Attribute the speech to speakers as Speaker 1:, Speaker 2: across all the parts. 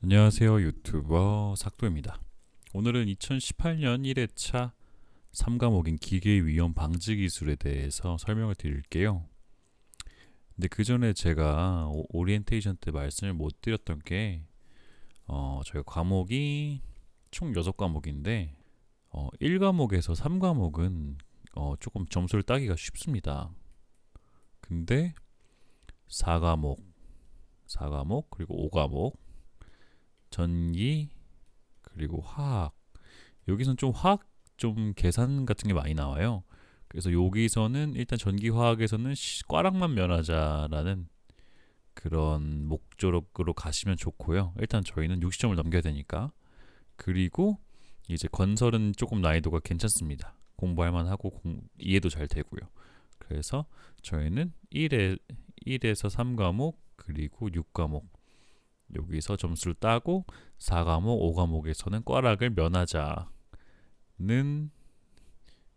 Speaker 1: 안녕하세요. 유튜버 삭도입니다. 오늘은 2018년 1회차 3과목인 기계위험 방지 기술에 대해서 설명을 드릴게요. 근데 그 전에 제가 오리엔테이션 때 말씀을 못 드렸던 게 저희 과목이 총 6과목인데 1과목에서 3과목은 조금 점수를 따기가 쉽습니다. 근데 4과목 그리고 5과목 전기 그리고 화학, 여기선 좀 화학 좀 계산 같은 게 많이 나와요. 그래서 여기서는 일단 전기화학에서는 꽈락만 면하자라는 그런 목적으로 가시면 좋고요. 일단 저희는 60점을 넘겨야 되니까. 그리고 이제 건설은 조금 난이도가 괜찮습니다. 공부할 만하고 이해도 잘 되고요. 그래서 저희는 1에서 3과목 그리고 6과목 여기서 점수를 따고 4과목, 5과목에서는 꽈락을 면하자는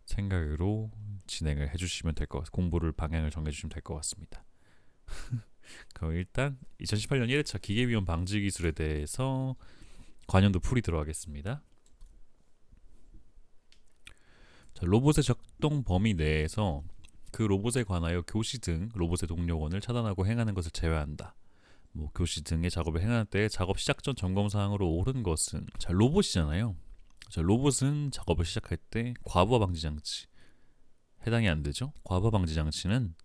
Speaker 1: 생각으로 진행을 해주시면 될 것 같습니다. 공부를 방향을 정해주시면 될 것 같습니다. 그럼 일단 2018년 1회차 기계위험 방지 기술에 대해서 관연도 풀이 들어가겠습니다. 자, 로봇의 작동 범위 내에서 그 로봇에 관하여 교시 등 로봇의 동력원을 차단하고 행하는 것을 제외한다. 교시 등의 작업을 행할 때 작업 시작 전 점검 사항으로 옳은 것은, 자, 로봇이잖아요. 자, 로봇은 작업을 시작할 때 과부하 방지 장치 해당이 안 되죠. 과부하 방지 장치는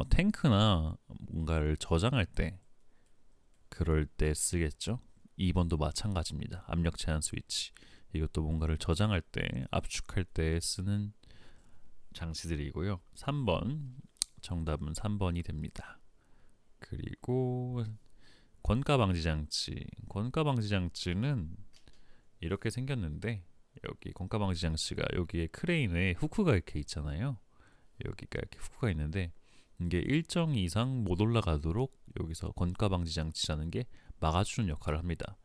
Speaker 1: 탱크나 뭔가를 저장할 때 그럴 때 쓰겠죠. 2번도 마찬가지입니다. 압력 제한 스위치, 이것도 뭔가를 저장할 때 압축할 때 쓰는 장치들이고요. 3번 정답은 3번이 됩니다. 그리고 권가 방지 장치. 권가 방지 장치는 이렇게 생겼는데, 여기 권가 방지 장치가 여기에 크레인에 후크가 이렇게 있잖아요. 여기가 이렇게 후크가 있는데 이게 일정 이상 못 올라가도록 여기서 권가 방지 장치라는 게 막아주는 역할을 합니다.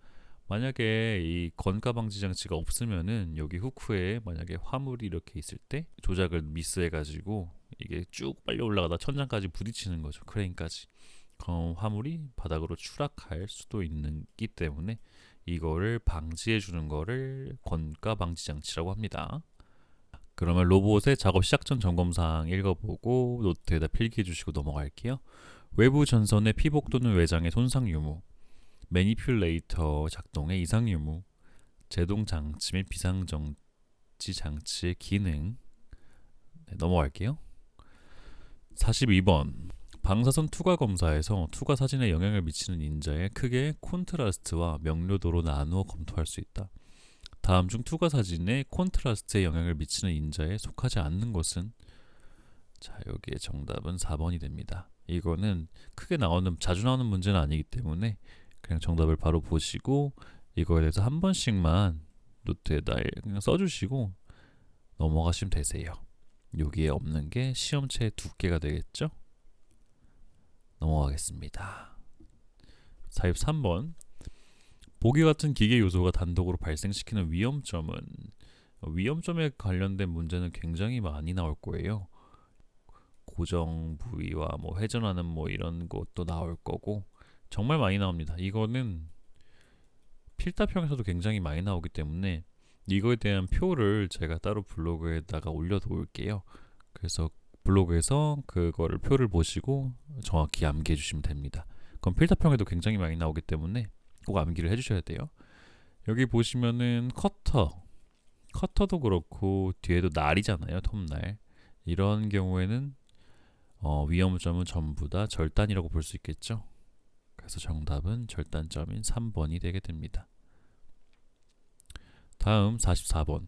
Speaker 1: 만약에 이 권가 방지 장치가 없으면은 여기 후크에 만약에 화물이 이렇게 있을 때 조작을 미스해가지고 이게 쭉 빨리 올라가다 천장까지 부딪히는 거죠. 크레인까지. 그럼 화물이 바닥으로 추락할 수도 있기 때문에 이거를 방지해 주는 거를 권가 방지 장치라고 합니다. 그러면 로봇의 작업 시작 전 점검 사항 읽어보고 노트에다 필기해 주시고 넘어갈게요. 외부 전선의 피복 또는 외장의 손상 유무, 매니퓰레이터 작동의 이상 유무, 제동 장치 및 비상 정지 장치의 기능. 네, 넘어갈게요. 42번. 방사선 투과 검사에서 투과 사진에 영향을 미치는 인자의 크게 콘트라스트와 명료도로 나누어 검토할 수 있다. 다음 중 투과 사진에 콘트라스트에 영향을 미치는 인자에 속하지 않는 것은? 자, 여기에 정답은 4번이 됩니다. 이거는 크게 자주 나오는 문제는 아니기 때문에 그냥 정답을 바로 보시고 이거에 대해서 한 번씩만 노트에다 그냥 써주시고 넘어가시면 되세요. 여기에 없는 게 시험체 두께가 되겠죠? 넘어가겠습니다. 43번. 보기 같은 기계 요소가 단독으로 발생시키는 위험점은? 위험점에 관련된 문제는 굉장히 많이 나올 거예요. 고정 부위와 회전하는 이런 것도 나올 거고 정말 많이 나옵니다. 이거는 필답형에서도 굉장히 많이 나오기 때문에 이거에 대한 표를 제가 따로 블로그에다가 올려놓을게요. 그래서 블로그에서 그거를 표를 보시고 정확히 암기해 주시면 됩니다. 그럼 필답형에도 굉장히 많이 나오기 때문에 꼭 암기를 해주셔야 돼요. 여기 보시면은 커터도 그렇고 뒤에도 날이잖아요. 톱날. 이런 경우에는 위험점은 전부 다 절단이라고 볼 수 있겠죠. 그래서 정답은 절단점인 3번이 되게 됩니다. 다음 44번.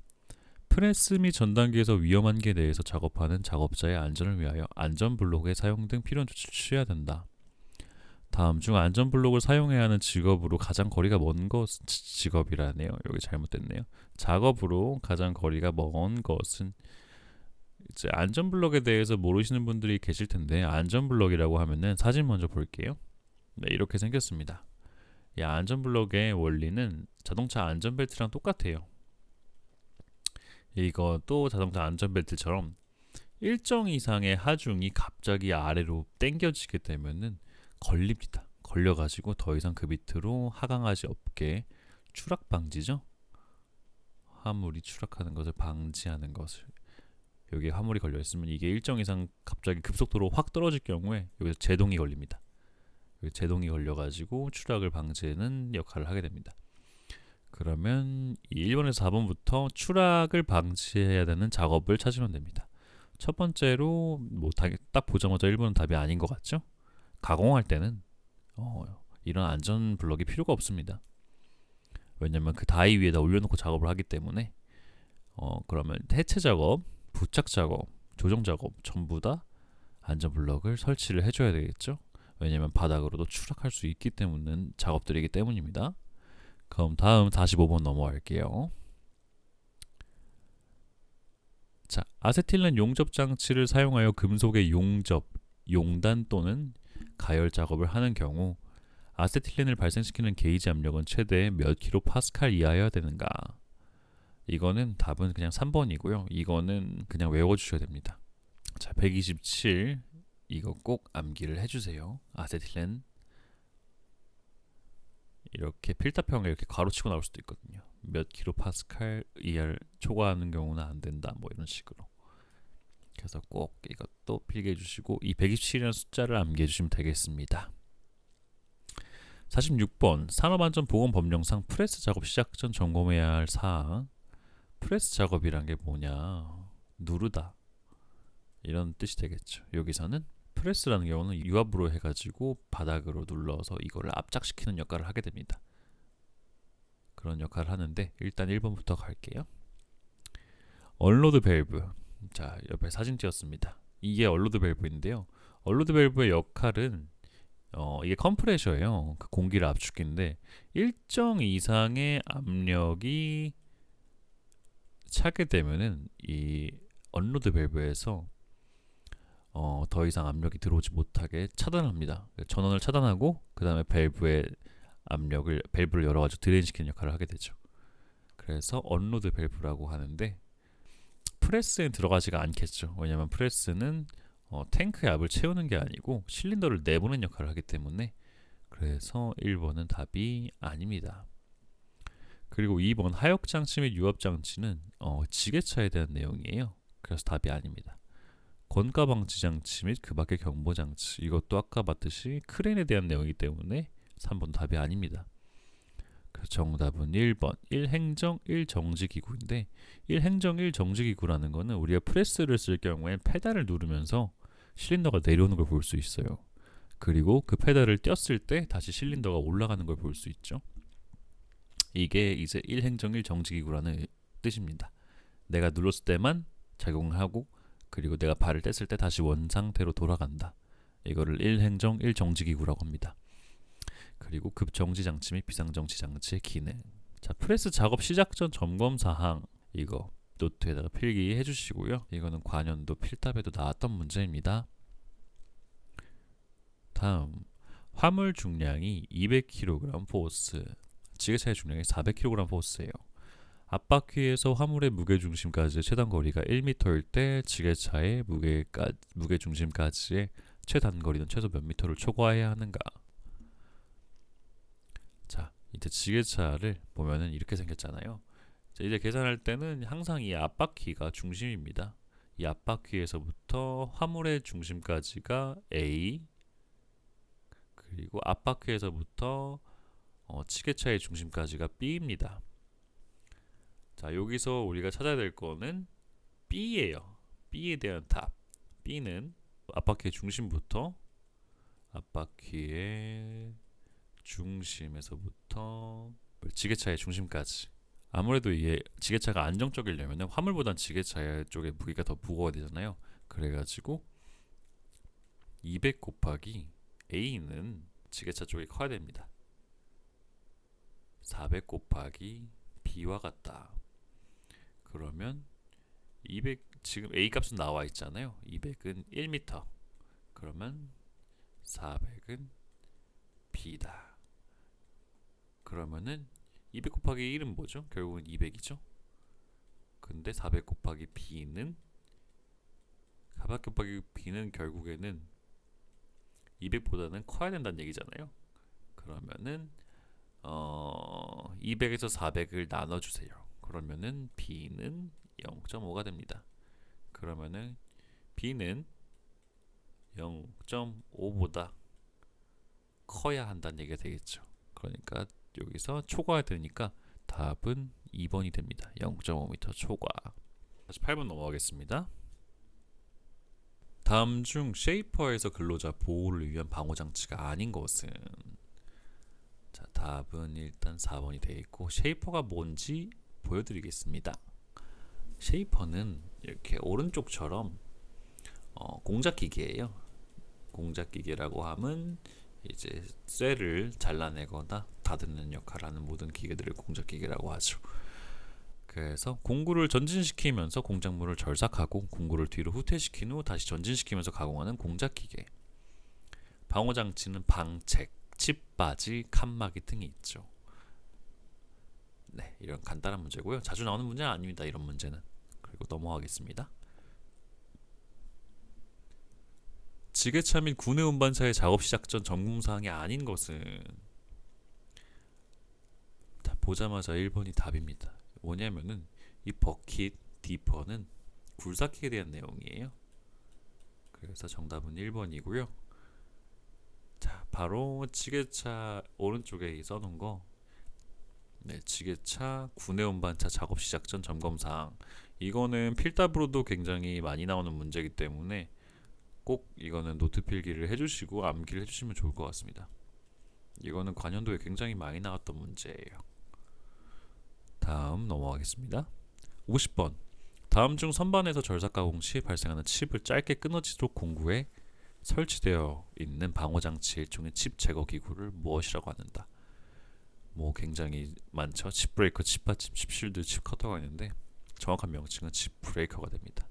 Speaker 1: 프레스 및 전단기에서 위험한 게 내에서 작업하는 작업자의 안전을 위하여 안전블록의 사용 등 필요한 조치를 취해야 된다. 다음 중 안전블록을 사용해야 하는 직업으로 가장 거리가 먼 것은? 직업이라네요. 여기 잘못됐네요. 작업으로 가장 거리가 먼 것은? 이제 안전블록에 대해서 모르시는 분들이 계실 텐데, 안전블록이라고 하면은 사진 먼저 볼게요. 네, 이렇게 생겼습니다. 이 안전블록의 원리는 자동차 안전벨트랑 똑같아요. 이것도 자동차 안전벨트처럼 일정 이상의 하중이 갑자기 아래로 당겨지게 되면은 걸립니다. 걸려가지고 더 이상 그 밑으로 하강하지 없게 추락 방지죠. 화물이 추락하는 것을 방지하는 것을. 여기에 화물이 걸려 있으면 이게 일정 이상 갑자기 급속도로 확 떨어질 경우에 여기서 제동이 걸립니다. 여기 제동이 걸려가지고 추락을 방지하는 역할을 하게 됩니다. 그러면 이 1번에서 4번부터 추락을 방지해야 되는 작업을 찾으면 됩니다. 첫 번째로 뭐 딱 보자마자 1번은 답이 아닌 것 같죠? 가공할 때는 이런 안전 블럭이 필요가 없습니다. 왜냐면 그 다이 위에다 올려놓고 작업을 하기 때문에 그러면 해체 작업, 부착 작업, 조정 작업 전부 다 안전 블럭을 설치를 해줘야 되겠죠. 왜냐면 바닥으로도 추락할 수 있기 때문에 작업들이기 때문입니다. 그럼 다음 45번 넘어갈게요. 자, 아세틸렌 용접 장치를 사용하여 금속의 용접, 용단 또는 가열 작업을 하는 경우 아세틸렌을 발생시키는 게이지 압력은 최대 몇 킬로파스칼 이하여야 되는가? 이거는 답은 그냥 3번이고요. 이거는 그냥 외워주셔야 됩니다. 자, 127 이거 꼭 암기를 해주세요. 아세틸렌 이렇게 필답형에 이렇게 가로치고 나올 수도 있거든요. 몇 킬로파스칼 이하를 초과하는 경우는 안 된다. 뭐 이런 식으로. 그래서 꼭 이것도 필기해 주시고 이 127이라는 숫자를 암기해 주시면 되겠습니다. 46번 산업안전보건법령상 프레스 작업 시작 전 점검해야 할 사항. 프레스 작업이란 게 뭐냐? 누르다 이런 뜻이 되겠죠. 여기서는 프레스라는 경우는 유압으로 해가지고 바닥으로 눌러서 이거를 압착시키는 역할을 하게 됩니다. 그런 역할을 하는데 일단 1번부터 갈게요. 언로드 밸브. 자, 옆에 사진 띄었습니다. 이게 언로드 밸브인데요. 언로드 밸브의 역할은 이게 컴프레셔예요. 그 공기를 압축기인데 일정 이상의 압력이 차게 되면은 이 언로드 밸브에서 더 이상 압력이 들어오지 못하게 차단합니다. 전원을 차단하고 그 다음에 밸브를 열어가지고 드레인시키는 역할을 하게 되죠. 그래서 언로드 밸브라고 하는데 프레스에 들어가지가 않겠죠. 왜냐하면 프레스는 탱크의 압을 채우는 게 아니고 실린더를 내보는 역할을 하기 때문에 그래서 1번은 답이 아닙니다. 그리고 2번 하역장치 및 유압장치는 지게차에 대한 내용이에요. 그래서 답이 아닙니다. 권가방지 장치 및 그 밖의 경보장치 이것도 아까 봤듯이 크레인에 대한 내용이기 때문에 3번 답이 아닙니다. 그래서 정답은 1번 1행정 1정지기구인데 1행정 1정지기구라는 거는 우리가 프레스를 쓸 경우에 페달을 누르면서 실린더가 내려오는 걸 볼 수 있어요. 그리고 그 페달을 띄었을 때 다시 실린더가 올라가는 걸 볼 수 있죠. 이게 이제 1행정 1정지기구라는 뜻입니다. 내가 눌렀을 때만 작용을 하고 그리고 내가 발을 뗐을 때 다시 원상태로 돌아간다. 이거를 1행정 1정지기구라고 합니다. 그리고 급정지장치 및 비상정지장치의 기능. 자, 프레스 작업 시작 전 점검 사항 이거 노트에다가 필기해 주시고요. 이거는 관연도 필답에도 나왔던 문제입니다. 다음 화물 중량이 200kg 포스 지게차의 중량이 400kg 포스예요. 앞바퀴에서 화물의 무게중심까지의 최단 거리가 1m일 때 지게차의 무게중심까지의 최단거리는 최소 몇 미터를 초과해야 하는가? 자, 이제 지게차를 보면은 이렇게 생겼잖아요. 자, 이제 계산할 때는 항상 이 앞바퀴가 중심입니다. 이 앞바퀴에서부터 화물의 중심까지가 A 그리고 앞바퀴에서부터 지게차의 중심까지가 B입니다. 자, 여기서 우리가 찾아야 될 거는 B예요. B에 대한 답. B는 앞바퀴의 중심부터 앞바퀴의 중심에서부터 지게차의 중심까지. 아무래도 이게 지게차가 안정적이려면 화물보단 지게차 쪽에 무게가 더 무거워야 되잖아요. 그래가지고 200 곱하기 A는 지게차 쪽이 커야 됩니다. 400 곱하기 B와 같다. 그러면 200 지금 A 값은 나와 있잖아요. 200은 1m. 그러면 400은 B다. 그러면은 200 곱하기 1은 뭐죠? 결국은 200이죠. 근데 400 곱하기 B는 400 곱하기 B는 결국에는 200보다는 커야 된다는 얘기잖아요. 그러면은 200에서 400을 나눠주세요. 그러면은 B는 0.5가 됩니다. 그러면은 B는 0.5보다 커야 한다는 얘기가 되겠죠. 그러니까 여기서 초과가 되니까 답은 2번이 됩니다. 0.5m 초과. 다시 8번 넘어가겠습니다. 다음 중 쉐이퍼에서 근로자 보호를 위한 방호 장치가 아닌 것은? 자, 답은 일단 4번이 되어 있고, 쉐이퍼가 뭔지 보여드리겠습니다. 쉐이퍼는 이렇게 오른쪽처럼 공작기계예요. 공작기계라고 하면 이제 쇠를 잘라내거나 다듬는 역할을 하는 모든 기계들을 공작기계라고 하죠. 그래서 공구를 전진시키면서 공작물을 절삭하고 공구를 뒤로 후퇴시킨 후 다시 전진시키면서 가공하는 공작기계. 방호장치는 방책, 칩바지, 칸막이 등이 있죠. 네, 이런 간단한 문제고요. 자주 나오는 문제는 아닙니다. 이런 문제는. 그리고 넘어가겠습니다. 지게차 및 구내 운반차의 작업 시작 전 점검사항이 아닌 것은? 자, 보자마자 1번이 답입니다. 뭐냐면은 이 버킷, 디퍼는 굴삭기에 대한 내용이에요. 그래서 정답은 1번이고요. 자, 바로 지게차 오른쪽에 써놓은 거. 네, 지게차 구내 운반차 작업 시작 전 점검사항. 이거는 필답으로도 굉장히 많이 나오는 문제이기 때문에 꼭 이거는 노트 필기를 해주시고 암기를 해주시면 좋을 것 같습니다. 이거는 관연도에 굉장히 많이 나왔던 문제예요. 다음 넘어가겠습니다. 50번. 다음 중 선반에서 절삭 가공 시 발생하는 칩을 짧게 끊어지도록 공구에 설치되어 있는 방호장치 일종의 칩 제거 기구를 무엇이라고 하는다? 뭐 굉장히 많죠. 칩 브레이커, 칩 받침, 칩 실드, 칩 커터가 있는데 정확한 명칭은 칩 브레이커가 됩니다.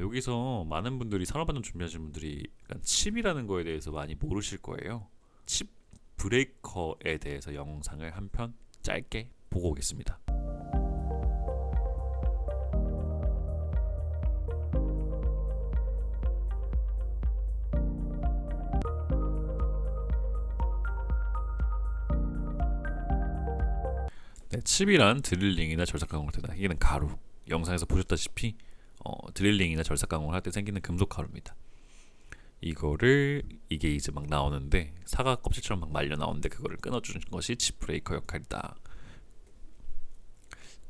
Speaker 1: 여기서 많은 분들이 산업안전 준비하시는 분들이 칩이라는 거에 대해서 많이 모르실 거예요. 칩 브레이커에 대해서 영상을 한 편 짧게 보고 오겠습니다. 네, 칩이란 드릴링이나 절삭 가공을 할 때나 이게는 가루. 영상에서 보셨다시피 드릴링이나 절삭 가공을 할 때 생기는 금속 가루입니다. 이게 이제 막 나오는데 사과 껍질처럼 막 말려 나오는데 그거를 끊어주는 것이 칩 브레이커 역할이다.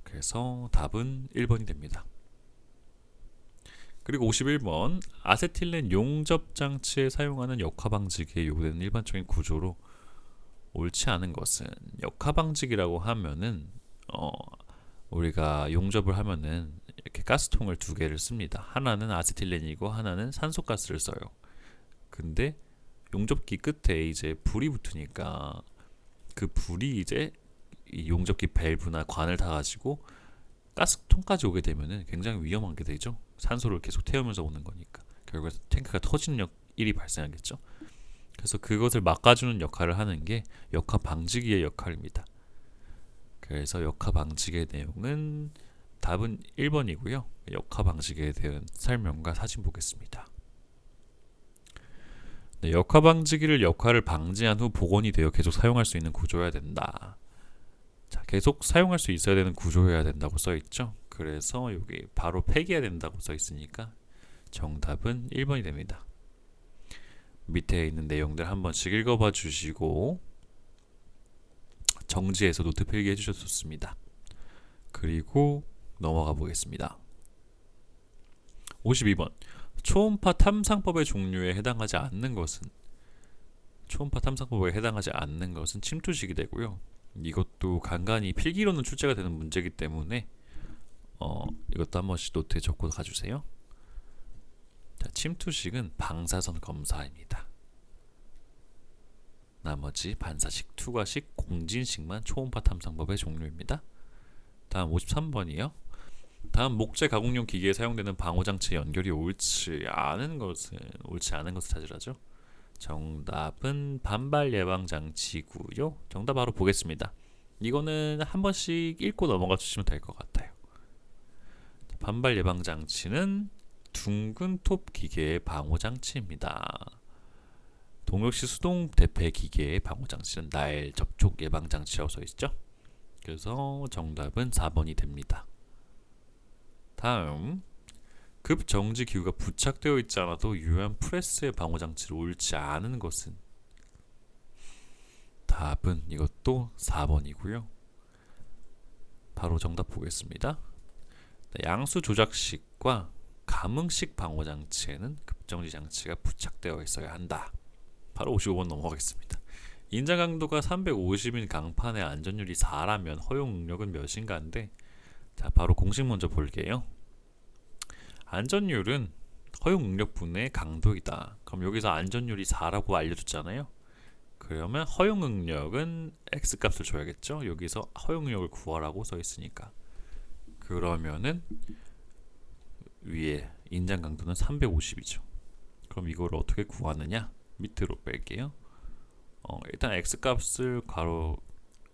Speaker 1: 그래서 답은 1번이 됩니다. 그리고 51번. 아세틸렌 용접 장치에 사용하는 역화 방지기에 요구되는 일반적인 구조로 옳지 않은 것은? 역화 방지기라고 하면은 우리가 용접을 하면은 이렇게 가스통을 두 개를 씁니다. 하나는 아세틸렌이고 하나는 산소가스를 써요. 근데 용접기 끝에 이제 불이 붙으니까 그 불이 이제 이 용접기 밸브나 관을 닿아가지고 가스통까지 오게 되면은 굉장히 위험한 게 되죠. 산소를 계속 태우면서 오는 거니까 결국에 탱크가 터지는 일이 발생하겠죠. 그래서 그것을 막아주는 역할을 하는 게 역화 방지기의 역할입니다. 그래서 역화 방지기의 내용은 답은 1번이고요. 역화 방지기에 대한 설명과 사진 보겠습니다. 네, 역화 방지기를 역화를 방지한 후 복원이 되어 계속 사용할 수 있는 구조여야 된다. 자, 계속 사용할 수 있어야 되는 구조여야 된다고 써 있죠. 그래서 여기 바로 폐기해야 된다고 써 있으니까 정답은 1번이 됩니다. 밑에 있는 내용들 한 번씩 읽어봐 주시고 정지해서 노트 필기 해주셔도 좋습니다. 그리고 넘어가 보겠습니다. 52번. 초음파 탐상법의 종류에 해당하지 않는 것은? 초음파 탐상법에 해당하지 않는 것은 침투식이 되고요. 이것도 간간히 필기로는 출제가 되는 문제이기 때문에 이것도 한 번씩 노트에 적고 가주세요. 자, 침투식은 방사선 검사입니다. 나머지 반사식, 투과식, 공진식만 초음파 탐상법의 종류입니다. 다음 53번이요. 다음 목재 가공용 기계에 사용되는 방호장치 연결이 옳지 않은 것은 찾으라죠. 정답은 반발 예방 장치고요. 정답 바로 보겠습니다. 이거는 한 번씩 읽고 넘어가 주시면 될 것 같아요. 반발 예방 장치는 둥근 톱 기계의 방호 장치입니다. 동력시 수동 대패 기계의 방호 장치는 날 접촉 예방 장치라고 써 있죠. 그래서 정답은 4번이 됩니다. 다음, 급정지 기구가 부착되어 있지 않아도 유효한 프레스의 방호 장치를 옳지 않은 것은? 답은 이것도 4번이고요. 바로 정답 보겠습니다. 양수 조작식과 감응식 방호 장치에는 급정지 장치가 부착되어 있어야 한다. 바로 55번 넘어가겠습니다. 인자 강도가 350인 강판의 안전율이 4라면 허용 응력은 몇인가인데, 자, 바로 공식 먼저 볼게요. 안전율은 허용 응력분의 강도이다. 그럼 여기서 안전율이 4라고 알려줬잖아요. 그러면 허용 응력은 X값을 줘야겠죠. 여기서 허용 응력을 구하라고 써 있으니까. 그러면은 위에 인장 강도는 350이죠. 그럼 이걸 어떻게 구하느냐? 밑으로 뺄게요. 일단 X값을 가로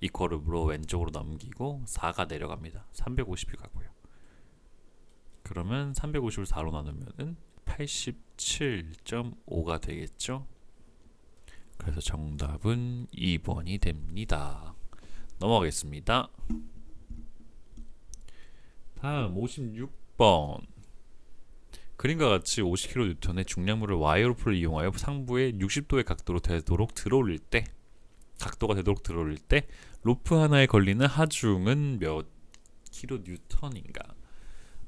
Speaker 1: 이퀄으로 왼쪽으로 넘기고 4가 내려갑니다. 350이 가고요. 그러면 350을 4로 나누면은 87.5가 되겠죠. 그래서 정답은 2번이 됩니다. 넘어가겠습니다. 다음 56번. 그림과 같이 50kN의 중량물을 와이어로프를 이용하여 상부에 60도의 각도가 되도록 들어올릴 때 로프 하나에 걸리는 하중은 몇 kN인가?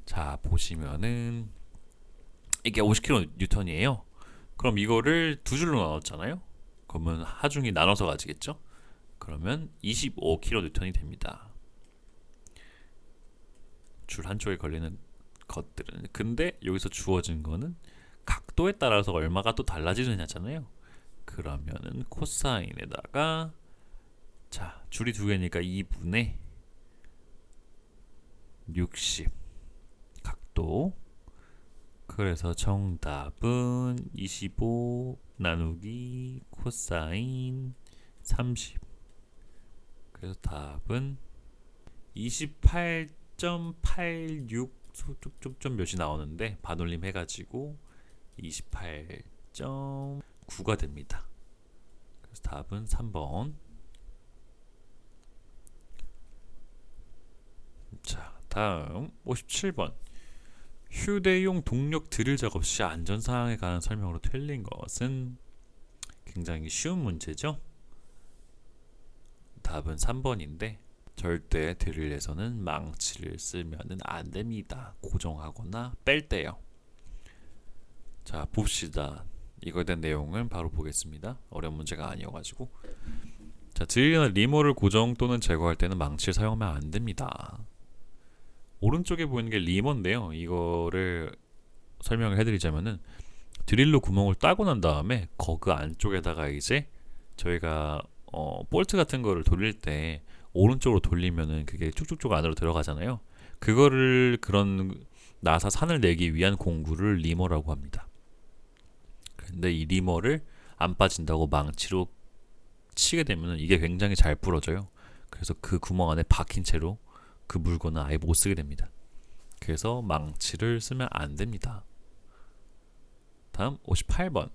Speaker 1: 자, 보시면은 이게 50kN이에요. 그럼 이거를 두 줄로 나눴잖아요. 그러면 하중이 나눠서 가지겠죠? 그러면 25kN이 됩니다. 줄 한쪽에 걸리는 것들은. 근데 여기서 주어진 거는 각도에 따라서 얼마가 또 달라지느냐잖아요. 그러면은 코사인에다가, 자, 줄이 두 개니까 2분의 60 각도. 그래서 정답은 25 나누기 코사인 30. 그래서 답은 28.86 좀 몇이 나오는데 반올림 해가지고 28.9가 됩니다. 그래서 답은 3번. 자, 다음 57번. 휴대용 동력 드릴 작업 시 안전사항에 관한 설명으로 틀린 것은? 굉장히 쉬운 문제죠. 답은 3번인데, 절대 드릴에서는 망치를 쓰면 안 됩니다. 고정하거나 뺄 때요. 자, 봅시다. 이거에 대한 내용을 바로 보겠습니다. 어려운 문제가 아니어가지고. 자, 드릴이나 리머를 고정 또는 제거할 때는 망치를 사용하면 안 됩니다. 오른쪽에 보이는 게 리머인데요. 이거를 설명을 해드리자면은, 드릴로 구멍을 따고 난 다음에 그 안쪽에다가 이제 저희가 볼트 같은 거를 돌릴 때 오른쪽으로 돌리면은 그게 쭉쭉쭉 안으로 들어가잖아요. 그거를 그런 나사 산을 내기 위한 공구를 리머라고 합니다. 근데 이 리머를 안 빠진다고 망치로 치게 되면은 이게 굉장히 잘 부러져요. 그래서 그 구멍 안에 박힌 채로 그 물건은 아예 못 쓰게 됩니다. 그래서 망치를 쓰면 안 됩니다. 다음 58번.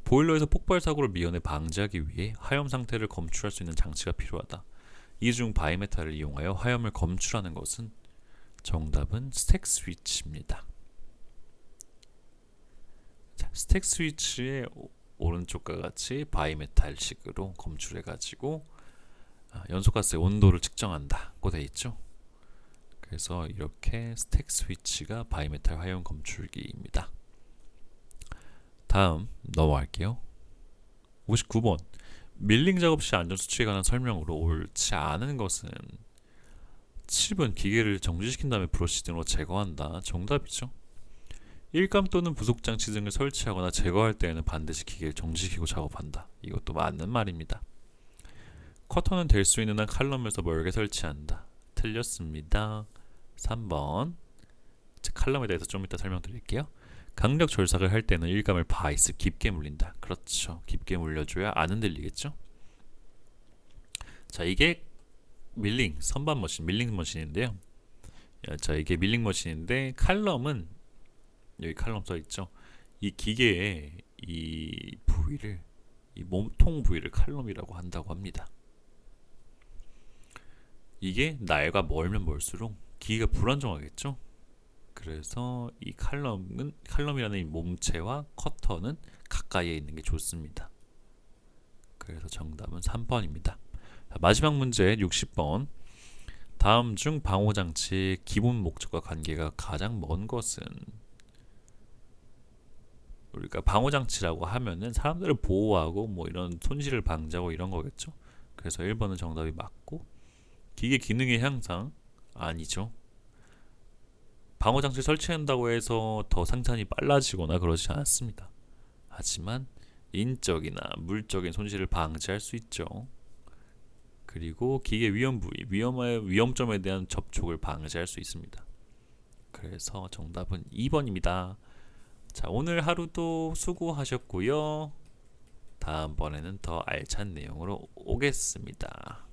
Speaker 1: 보일러에서 폭발 사고를 미연에 방지하기 위해 화염 상태를 검출할 수 있는 장치가 필요하다. 이 중 바이메탈을 이용하여 화염을 검출하는 것은? 정답은 스택 스위치입니다. 자, 스택 스위치의 오른쪽과 같이 바이메탈식으로 검출해가지고 연소가스의 온도를 측정한다고 되어 있죠. 그래서 이렇게 스택 스위치가 바이메탈 화염 검출기입니다. 다음 넘어갈게요. 59번. 밀링 작업 시 안전수칙에 관한 설명으로 옳지 않은 것은? 7번. 기계를 정지시킨 다음에 브러쉬 등으로 제거한다. 정답이죠. 일감 또는 부속장치 등을 설치하거나 제거할 때에는 반드시 기계를 정지시키고 작업한다. 이것도 맞는 말입니다. 커터는 될 수 있는 한 칼럼에서 멀게 설치한다. 틀렸습니다. 3번. 칼럼에 대해서 좀 이따 설명드릴게요. 강력 절삭을 할 때는 일감을 바이스 깊게 물린다. 그렇죠. 깊게 물려줘야 안 흔들리겠죠. 자, 이게 밀링 선반 머신, 밀링 머신인데요. 자, 이게 밀링 머신인데 칼럼은 여기 칼럼 써 있죠. 이 기계의 이 부위를 이 몸통 부위를 칼럼이라고 한다고 합니다. 이게 날과 멀면 멀수록 기계가 불안정하겠죠. 그래서 이 칼럼이라는 이 몸체와 커터는 가까이에 있는 게 좋습니다. 그래서 정답은 3번입니다. 마지막 문제 60번. 다음 중 방호장치의 기본 목적과 관계가 가장 먼 것은? 우리가 방호장치라고 하면은 사람들을 보호하고 뭐 이런 손실을 방지하고 이런 거겠죠. 그래서 1번은 정답이 맞고, 기계 기능의 향상 아니죠. 방호장치 설치한다고 해서 더 생산이 빨라지거나 그러지 않습니다. 하지만 인적이나 물적인 손실을 방지할 수 있죠. 그리고 기계 위험 부위, 위험점에 대한 접촉을 방지할 수 있습니다. 그래서 정답은 2번입니다. 자, 오늘 하루도 수고하셨고요. 다음번에는 더 알찬 내용으로 오겠습니다.